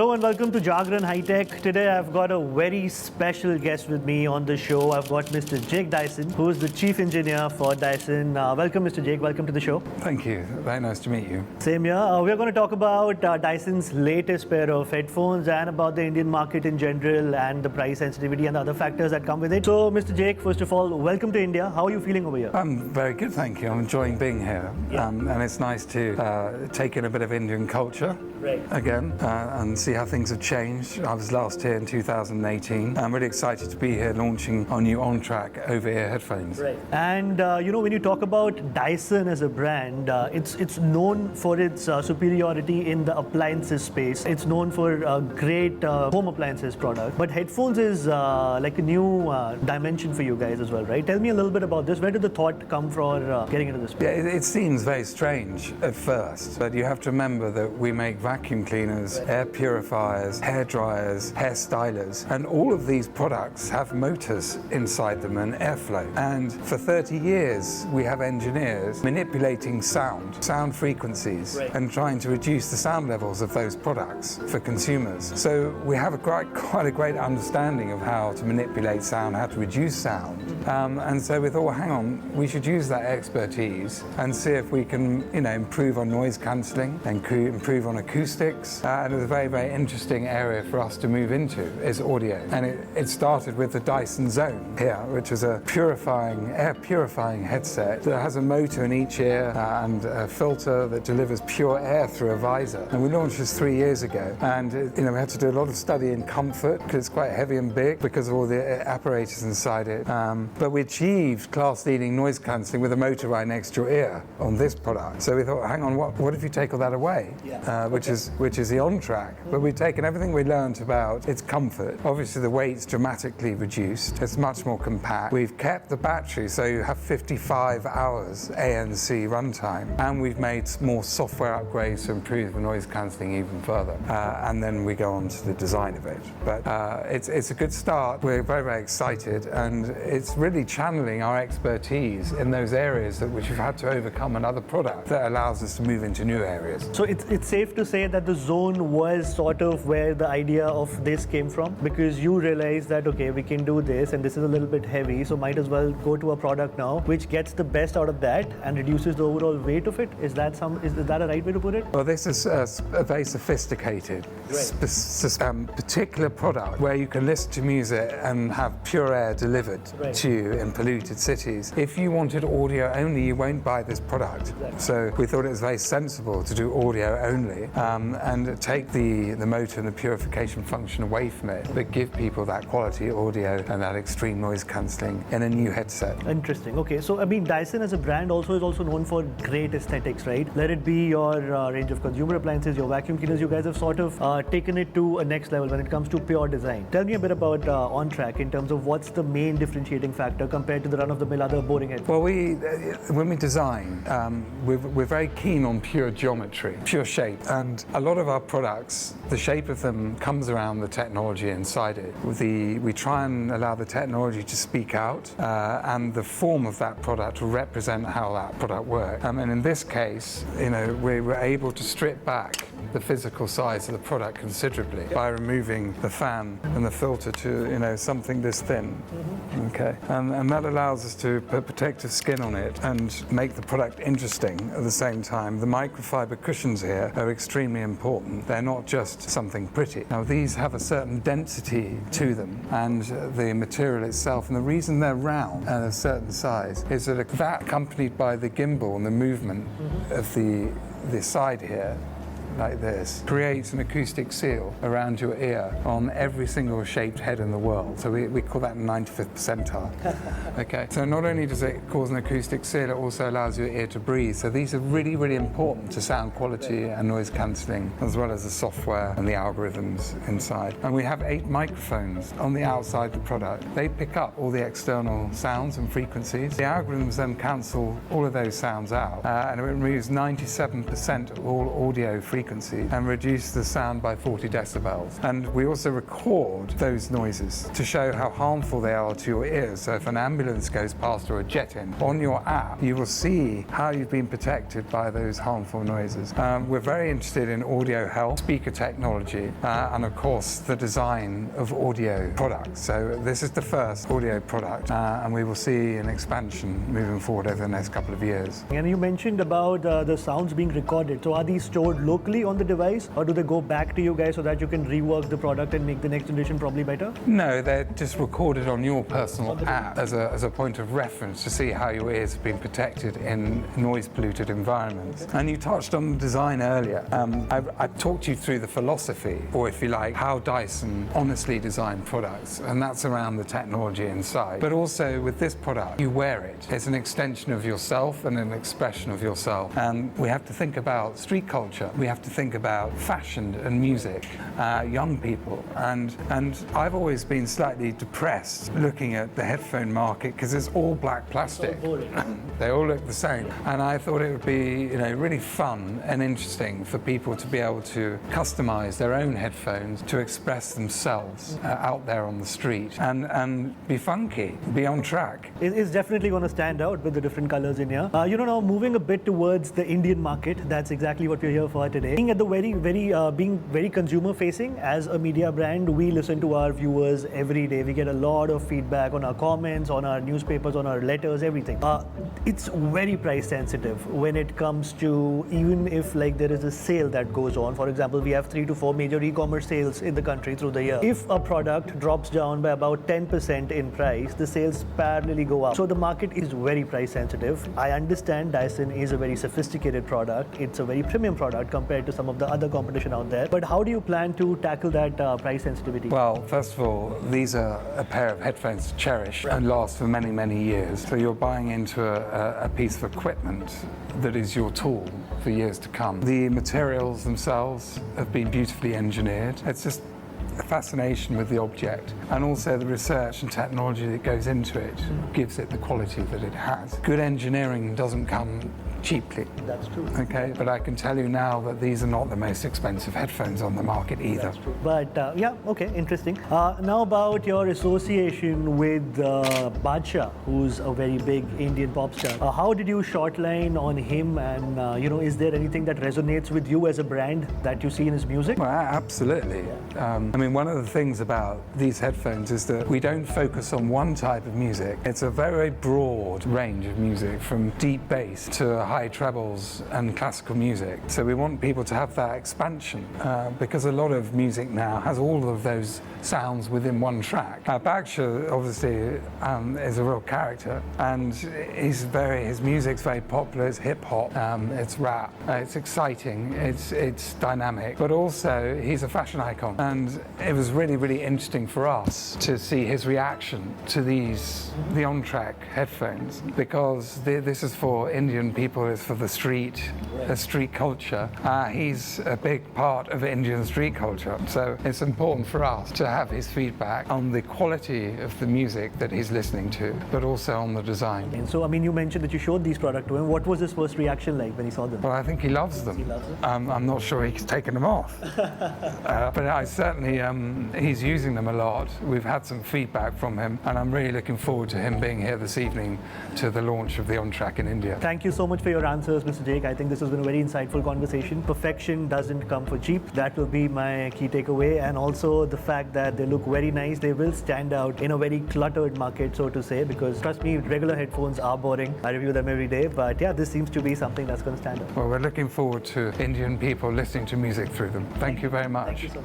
Hello and welcome to Jagran HiTech. Today I've got a very special guest with me on the show. I've got Mr. Jake Dyson, who is the Chief Engineer for Dyson. Welcome, Mr. Jake. Welcome to the show. Thank you. Very nice to meet you. Same here. We're going to talk about Dyson's latest pair of headphones and about the Indian market in general and the price sensitivity and the other factors that come with it. So, Mr. Jake, first of all, welcome to India. How are you feeling over here? I'm very good, thank you. I'm enjoying being here. Yeah. And it's nice to take in a bit of Indian culture again and see how things have changed. I was last here in 2018. I'm really excited to be here launching our new OnTrac over-ear headphones. Right. And when you talk about Dyson as a brand, it's known for its superiority in the appliances space. It's known for a great home appliances product. But headphones is like a new dimension for you guys as well, right? Tell me a little bit about this. Where did the thought come for getting into this space? Yeah, it seems very strange at first, but you have to remember that we make vacuum cleaners, air purifiers, hair dryers, hair stylers, and all of these products have motors inside them and airflow. And for 30 years, we have engineers manipulating sound frequencies, and trying to reduce the sound levels of those products for consumers. So we have quite a great understanding of how to manipulate sound, how to reduce sound. And so we thought, well, hang on, we should use that expertise and see if we can, improve on noise cancelling and improve on acoustics. And it's a very, very interesting area for us to move into is audio. And it started with the Dyson Zone here, which is a air purifying headset that has a motor in each ear and a filter that delivers pure air through a visor. And we launched this 3 years ago. And we had to do a lot of study in comfort because it's quite heavy and big because of all the apparatus inside it. But we achieved class-leading noise cancelling with a motor right next to your ear on this product. So we thought, hang on, what if you take all that away? Which is the OnTrac. But we've taken everything we learned about its comfort. Obviously, the weight's dramatically reduced. It's much more compact. We've kept the battery, so you have 55 hours ANC runtime. And we've made more software upgrades to improve the noise cancelling even further. And then we go on to the design of it. But it's a good start. We're very, very excited. And it's really channeling our expertise in those areas which we've had to overcome another product that allows us to move into new areas. So it's safe to say that the Zone was sort of where the idea of this came from, because you realized that, okay, we can do this and this is a little bit heavy, so might as well go to a product now which gets the best out of that and reduces the overall weight of it. Is that a right way to put it? Well, this is a very sophisticated, particular product where you can listen to music and have pure air delivered to you in polluted cities. If you wanted audio only, you won't buy this product. So we thought it was very sensible to do audio only and take the motor and the purification function away from it, but give people that quality audio and that extreme noise cancelling in a new headset. Interesting. Okay, so Dyson as a brand is also known for great aesthetics, right? Let it be your range of consumer appliances, your vacuum cleaners. You guys have sort of taken it to a next level when it comes to pure design. Tell me a bit about OnTrac in terms of what's the main differentiating factor compared to the run-of-the-mill other boring headphones. Well, when we design, we're very keen on pure geometry, pure shape, and a lot of our products, the shape of them comes around the technology inside it. We try and allow the technology to speak out, and the form of that product will represent how that product works. And in this case, we were able to strip back the physical size of the product considerably by removing the fan and the filter to something this thin. Okay, and that allows us to put protective skin on it and make the product interesting at the same time. The microfiber cushions here are extremely important. They're not just something pretty. Now, these have a certain density to them, and the material itself, and the reason they're round and a certain size is that accompanied by the gimbal and the movement of the side here, like this, creates an acoustic seal around your ear on every single shaped head in the world. So we call that 95th percentile. Okay. So not only does it cause an acoustic seal, it also allows your ear to breathe. So these are really, really important to sound quality and noise cancelling, as well as the software and the algorithms inside. And we have 8 microphones on the outside of the product. They pick up all the external sounds and frequencies. The algorithms then cancel all of those sounds out, and it removes 97% of all audio frequencies frequency and reduce the sound by 40 decibels. And we also record those noises to show how harmful they are to your ears. So if an ambulance goes past or a jet in, on your app, you will see how you've been protected by those harmful noises. We're very interested in audio health, speaker technology, and of course the design of audio products. So this is the first audio product, and we will see an expansion moving forward over the next couple of years. And you mentioned about the sounds being recorded. So are these stored locally on the device, or do they go back to you guys so that you can rework the product and make the next generation probably better? No, they're just recorded on your personal app as a point of reference to see how your ears have been protected in noise-polluted environments. And you touched on design earlier. I've talked you through the philosophy, or if you like, how Dyson honestly designed products, and that's around the technology inside. But also with this product, you wear it. It's an extension of yourself and an expression of yourself. And we have to think about street culture. We have to think about fashion and music, young people. And I've always been slightly depressed looking at the headphone market because it's all black plastic. They all look the same. And I thought it would be, really fun and interesting for people to be able to customize their own headphones to express themselves out there on the street and be funky, be on track. It's definitely going to stand out with the different colors in here. Now moving a bit towards the Indian market, that's exactly what we're here for today. Being at the being very consumer facing as a media brand, we listen to our viewers every day. We get a lot of feedback on our comments, on our newspapers, on our letters, everything. It's very price sensitive when it comes to, even if there is a sale that goes on. For example, we have 3 to 4 major e-commerce sales in the country through the year. If a product drops down by about 10% in price, the sales parallelly go up. So the market is very price sensitive. I understand Dyson is a very sophisticated product. It's a very premium product compared to some of the other competition out there. But how do you plan to tackle that price sensitivity? Well, first of all, these are a pair of headphones to cherish and last for many, many years. So you're buying into a piece of equipment that is your tool for years to come. The materials themselves have been beautifully engineered. It's just a fascination with the object, and also the research and technology that goes into it gives it the quality that it has. Good engineering doesn't come cheaply. That's true. Okay, but I can tell you now that these are not the most expensive headphones on the market either. That's true. But okay, interesting. Now about your association with Badshah, who's a very big Indian pop star. How did you shortline on him, and is there anything that resonates with you as a brand that you see in his music? Well, absolutely. One of the things about these headphones is that we don't focus on one type of music. It's a very broad range of music, from deep bass to high trebles and classical music. So we want people to have that expansion because a lot of music now has all of those sounds within one track. Badshah obviously is a real character, and his music's very popular. It's hip hop, it's rap, it's exciting, it's dynamic, but also he's a fashion icon. And it was really, really interesting for us to see his reaction to the OnTrac headphones, because this is for Indian people, it's for the street, the street culture. He's a big part of Indian street culture, so it's important for us to have his feedback on the quality of the music that he's listening to, but also on the design. And so, you mentioned that you showed these products to him. What was his first reaction like when he saw them? Well, I think he loves them. He loves them? I'm not sure he's taken them off, but I certainly, he's using them a lot. We've had some feedback from him, and I'm really looking forward to him being here this evening to the launch of the OnTrac in India. Thank you so much for your answers, Mr. Jake. I think this has been a very insightful conversation. Perfection doesn't come for cheap. That will be my key takeaway, and also the fact that they look very nice. They will stand out in a very cluttered market, so to say, because trust me, regular headphones are boring. I review them every day, but yeah, this seems to be something that's going to stand out. Well, we're looking forward to Indian people listening to music through them. Thank you very much. Thank you so much.